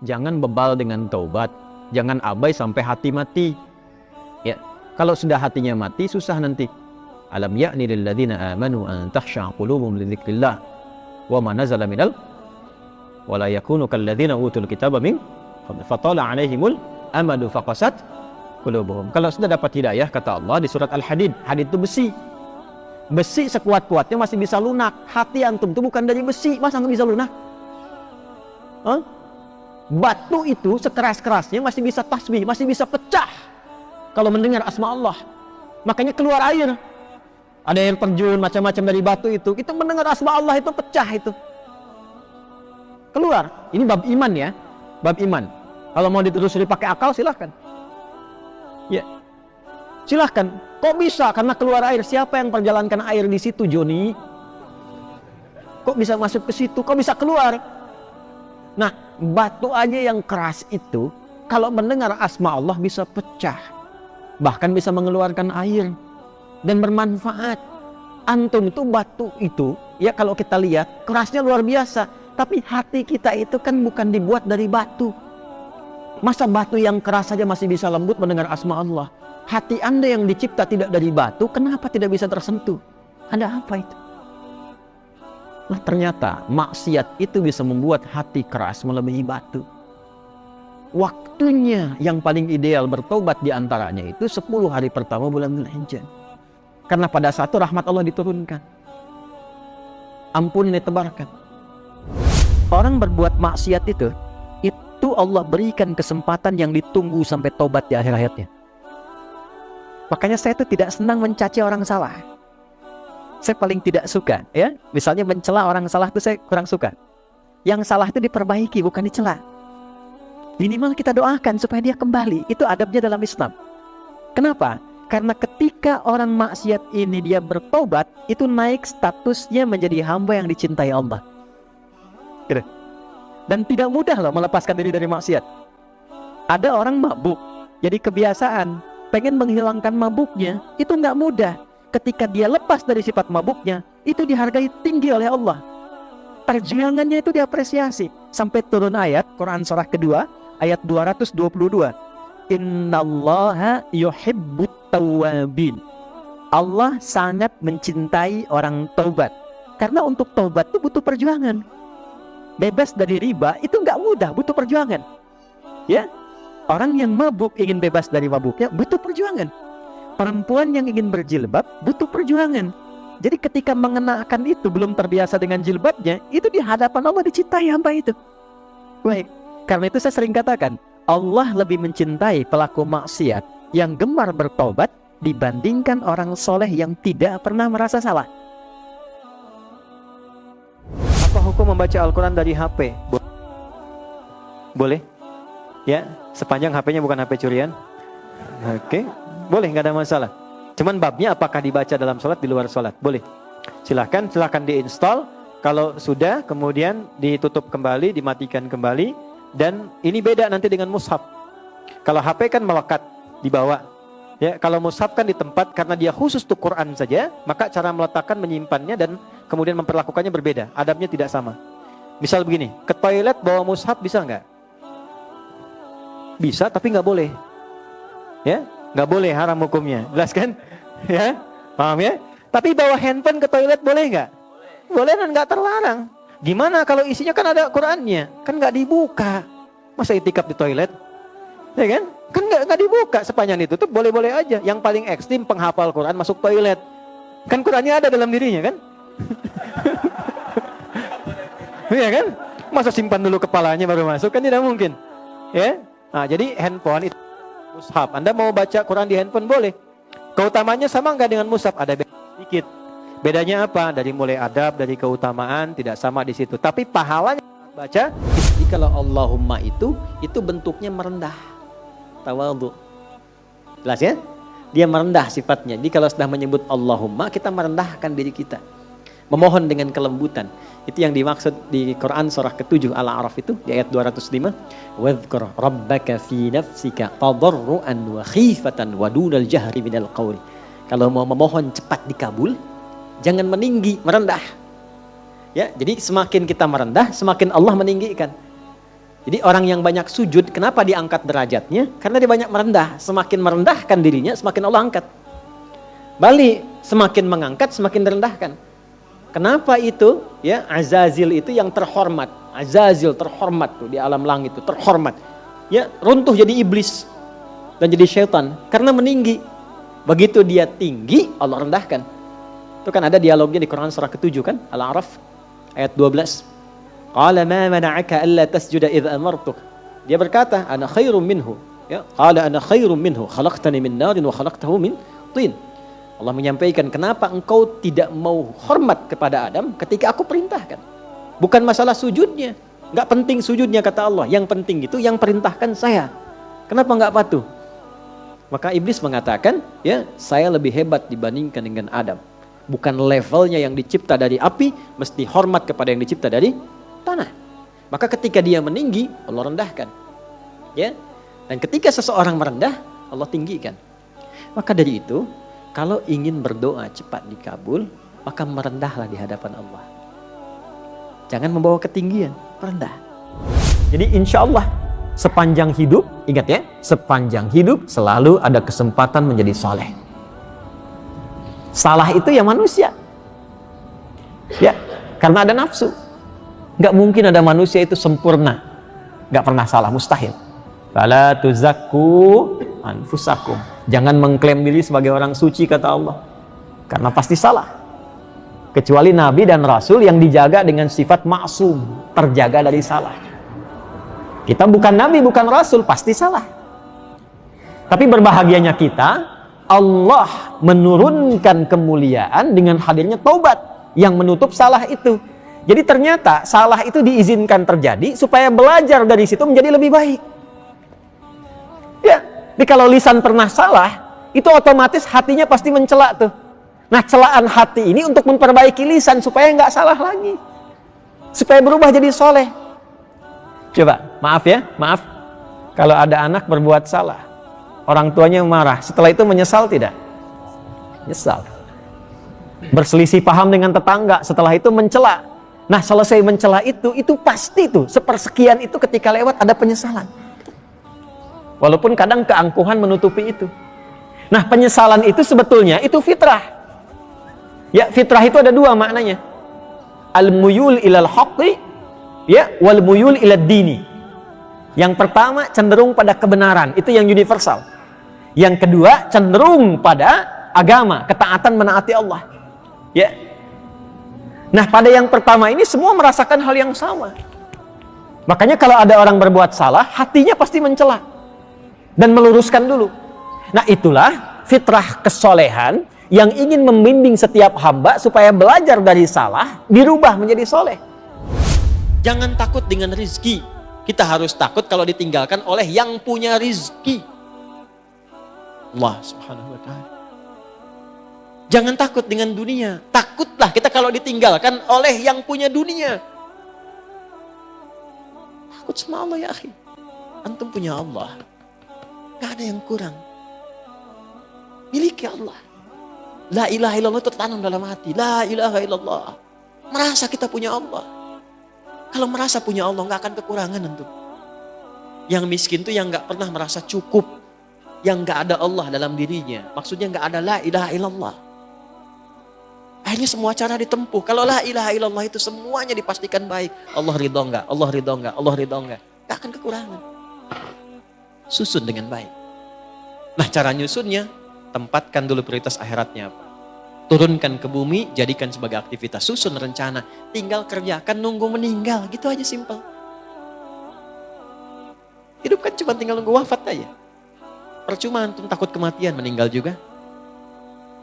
jangan bebal dengan taubat, jangan abai sampai hati mati. Ya, kalau sudah hatinya mati susah nanti. Alam ya'ni lil ladzina amanu an takhsha qulubuhum li dzikrillah wa ma nazala minal wa la yakunu kal ladzina utul kitaba min fatala 'alaihimul amadu faqasat qulubuhum. Kalau sudah dapat hidayah, kata Allah di surat Al-Hadid, hadid itu besi. Besi sekuat-kuatnya masih bisa lunak. Hati antum itu bukan dari besi, masa nggak bisa lunak? Batu itu sekeras-kerasnya masih bisa tasbih, masih bisa pecah kalau mendengar asma Allah. Makanya keluar air. Ada air terjun macam-macam dari batu itu mendengar asma Allah itu pecah itu. Keluar. Ini bab iman ya. Bab iman. Kalau mau ditelusuri pakai akal silahkan. Ya. Silahkan. Kok bisa? Karena keluar air. Siapa yang perjalankan air di situ, Joni? Kok bisa masuk ke situ? Kok bisa keluar? Nah, batu aja yang keras itu kalau mendengar asma Allah bisa pecah. Bahkan bisa mengeluarkan air dan bermanfaat. Antum itu batu itu, ya kalau kita lihat kerasnya luar biasa. Tapi hati kita itu kan bukan dibuat dari batu. Masa batu yang keras saja masih bisa lembut mendengar asma Allah? Hati Anda yang dicipta tidak dari batu, kenapa tidak bisa tersentuh? Ada apa itu? Nah, ternyata maksiat itu bisa membuat hati keras melebihi batu. Waktunya yang paling ideal bertobat diantaranya itu 10 hari pertama bulan Dzulhijjah. Karena pada saat itu rahmat Allah diturunkan. Ampun ditebarkan. Orang berbuat maksiat itu Allah berikan kesempatan yang ditunggu sampai tobat di akhir hayatnya. Makanya saya itu tidak senang mencaci orang salah. Saya paling tidak suka, ya. Misalnya mencela orang salah itu saya kurang suka. Yang salah itu diperbaiki, bukan dicela. Minimal kita doakan supaya dia kembali. Itu adabnya dalam Islam. Kenapa? Karena ketika orang maksiat ini dia bertobat, itu naik statusnya menjadi hamba yang dicintai Allah. Gitu. Dan tidak mudah loh melepaskan diri dari maksiat. Ada orang mabuk, jadi kebiasaan, pengen menghilangkan mabuknya, itu nggak mudah. Ketika dia lepas dari sifat mabuknya, itu dihargai tinggi oleh Allah. Perjuangannya itu diapresiasi. Sampai turun ayat, Quran surah kedua, ayat 222. Innallaha yuhibbut tawwabin. Allah sangat mencintai orang taubat. Karena untuk taubat itu butuh perjuangan. Bebas dari riba itu nggak mudah, butuh perjuangan. Ya, orang yang mabuk ingin bebas dari mabuknya butuh perjuangan. Perempuan yang ingin berjilbab butuh perjuangan. Jadi ketika mengenakan itu belum terbiasa dengan jilbabnya, itu di hadapan Allah dicintai hamba itu. Baik, karena itu saya sering katakan, Allah lebih mencintai pelaku maksiat yang gemar bertobat dibandingkan orang soleh yang tidak pernah merasa salah. Apa hukum membaca Al-Quran dari HP? Boleh? Ya, sepanjang HP-nya bukan HP curian. Oke, boleh, nggak ada masalah. Cuman babnya apakah dibaca dalam sholat, di luar sholat? Boleh. Silahkan diinstal. Kalau sudah, kemudian ditutup kembali, dimatikan kembali. Dan ini beda nanti dengan mushaf. Kalau HP kan melekat, dibawa. Ya, kalau mushaf kan di tempat, karena dia khusus untuk Quran saja, maka cara meletakkan, menyimpannya dan kemudian memperlakukannya berbeda. Adabnya tidak sama. Misal begini, ke toilet bawa mushaf bisa nggak? Bisa, tapi nggak boleh. Ya, nggak boleh, haram hukumnya. Jelas kan? Ya, paham ya? Tapi bawa handphone ke toilet boleh nggak? Boleh dan nggak terlarang. Gimana kalau isinya kan ada Qurannya? Kan nggak dibuka. Masa itikaf di toilet? Ya kan? Kan nggak dibuka, sepanjang ditutup boleh-boleh aja. Yang paling ekstrim penghafal Quran masuk toilet. Kan Qurannya ada dalam dirinya kan? Iya kan? Masa simpan dulu kepalanya baru masuk, kan tidak mungkin. Ya? Nah, jadi handphone itu mushaf. Anda mau baca Quran di handphone boleh. Keutamanya sama nggak dengan mushaf? Ada beda sedikit. Bedanya apa? Dari mulai adab, dari keutamaan tidak sama di situ. Tapi pahalanya baca. Jadi kalau Allahumma itu bentuknya merendah. Tawadhu. Jelas ya? Dia merendah sifatnya. Jadi kalau sudah menyebut Allahumma, kita merendahkan diri kita. Memohon dengan kelembutan. Itu yang dimaksud di Quran surah ke-7 Al-A'raf itu di ayat 205. Wadhkur rabbaka fi nafsika tadarruan wa khifatan wa dunal jahri minal qawl. Kalau mau memohon cepat dikabul, jangan meninggi, merendah. Ya, jadi semakin kita merendah, semakin Allah meninggikan. Jadi orang yang banyak sujud, kenapa diangkat derajatnya? Karena dia banyak merendah. Semakin merendahkan dirinya, semakin Allah angkat. Balik, semakin mengangkat, semakin direndahkan. Kenapa itu? Ya, Azazil itu yang terhormat. Azazil terhormat tuh di alam langit itu terhormat. Ya, runtuh jadi iblis dan jadi syaitan karena meninggi. Begitu dia tinggi, Allah rendahkan. Itu kan ada dialognya di Quran surah ke-7 kan? Al-A'raf ayat 12. Qala ma mana'aka alla tasjuda idh amartuk. Dia berkata, ana khairum minhu. Ya, qala ana khairum minhu, khalaqtani min narin wa khalaqtahu min tin. Allah menyampaikan, kenapa engkau tidak mau hormat kepada Adam ketika aku perintahkan? Bukan masalah sujudnya. Enggak penting sujudnya kata Allah. Yang penting itu yang perintahkan saya. Kenapa enggak patuh? Maka iblis mengatakan, ya, saya lebih hebat dibandingkan dengan Adam. Bukan levelnya yang dicipta dari api, mesti hormat kepada yang dicipta dari tanah. Maka ketika dia meninggi, Allah rendahkan. Ya. Dan ketika seseorang merendah, Allah tinggikan. Maka dari itu, kalau ingin berdoa cepat dikabul, maka merendahlah di hadapan Allah. Jangan membawa ketinggian, rendah. Jadi insya Allah sepanjang hidup, ingat ya, sepanjang hidup selalu ada kesempatan menjadi soleh. Salah itu ya manusia. Ya, karena ada nafsu. Gak mungkin ada manusia itu sempurna, gak pernah salah, mustahil. Fala tuzakku anfusakum. Jangan mengklaim diri sebagai orang suci kata Allah, karena pasti salah. Kecuali Nabi dan Rasul yang dijaga dengan sifat maksum, terjaga dari salah. Kita bukan Nabi, bukan Rasul, pasti salah. Tapi berbahagianya kita, Allah menurunkan kemuliaan dengan hadirnya taubat yang menutup salah itu. Jadi ternyata salah itu diizinkan terjadi supaya belajar dari situ menjadi lebih baik. Ya, jadi kalau lisan pernah salah, itu otomatis hatinya pasti mencela tuh. Nah, celaan hati ini untuk memperbaiki lisan supaya nggak salah lagi, supaya berubah jadi soleh. Coba, maaf ya, maaf. Kalau ada anak berbuat salah, orang tuanya marah, setelah itu menyesal tidak? Nyesal. Berselisih paham dengan tetangga, setelah itu mencela. Nah, selesai mencela itu pasti tuh sepersekian itu ketika lewat ada penyesalan. Walaupun kadang keangkuhan menutupi itu. Nah, penyesalan itu sebetulnya itu fitrah. Ya, fitrah itu ada dua maknanya. Al-muyul ilal haqqi, ya, wal muyul ilad dini. Yang pertama cenderung pada kebenaran, itu yang universal. Yang kedua cenderung pada agama, ketaatan menaati Allah. Ya. Nah, pada yang pertama ini semua merasakan hal yang sama. Makanya kalau ada orang berbuat salah, hatinya pasti mencela dan meluruskan dulu. Nah, itulah fitrah kesolehan yang ingin membimbing setiap hamba supaya belajar dari salah, dirubah menjadi soleh. Jangan takut dengan rizki. Kita harus takut kalau ditinggalkan oleh yang punya rizki. Allah subhanahu wa ta'ala. Jangan takut dengan dunia. Takutlah kita kalau ditinggalkan oleh yang punya dunia. Takut sama Allah ya akhi. Antum punya Allah. Gak ada yang kurang. Miliki Allah. La ilaha illallah itu tertanam dalam hati. La ilaha illallah. Merasa kita punya Allah. Kalau merasa punya Allah gak akan kekurangan antum. Yang miskin itu yang gak pernah merasa cukup. Yang gak ada Allah dalam dirinya. Maksudnya gak ada la ilaha illallah. Akhirnya semua cara ditempuh. Kalau la ilaha illallah itu semuanya dipastikan baik. Allah ridho enggak? Allah ridho enggak? Allah ridho enggak? Gak akan kekurangan. Susun dengan baik. Nah, cara nyusunnya, tempatkan dulu prioritas akhiratnya apa. Turunkan ke bumi, jadikan sebagai aktivitas. Susun rencana. Tinggal kerjakan, nunggu meninggal. Gitu aja simpel. Hidup kan cuma tinggal nunggu wafat aja. Percuma antum takut kematian, meninggal juga.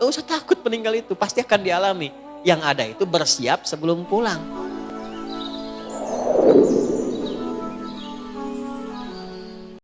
Gak usah takut meninggal itu, pasti akan dialami. Yang ada itu bersiap sebelum pulang.